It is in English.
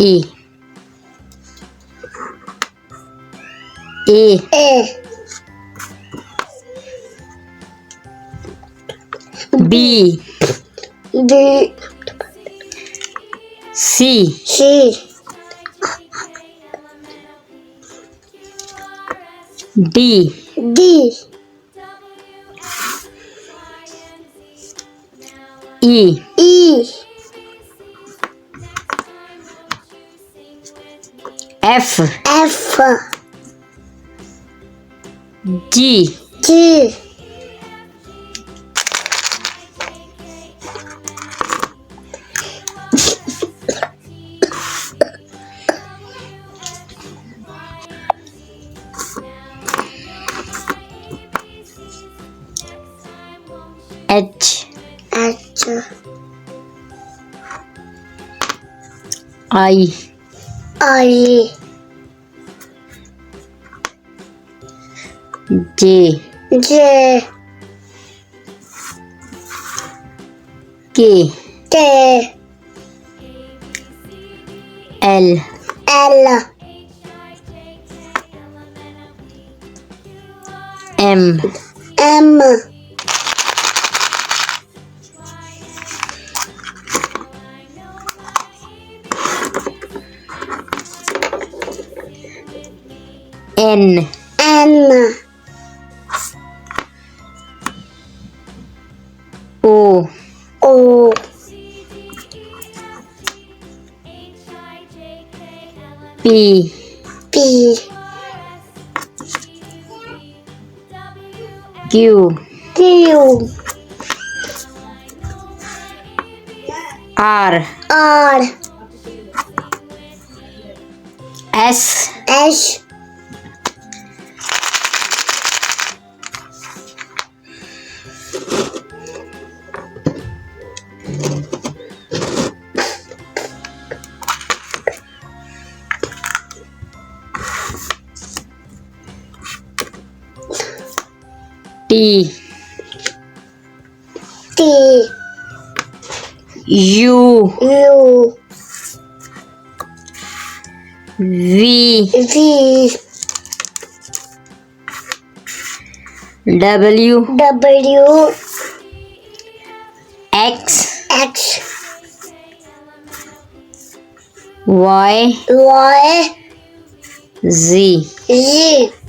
E. A. A. B. B. C. C. D. D. E. E. F. F. G. G. H. H. I. I. J. J. K. K. L. L. M. M. N. N. O. O. P. P. Q. Q. R. R. S. S. T. T. U. U. V. V. W. W. X. X. Y. Y. Z. Z.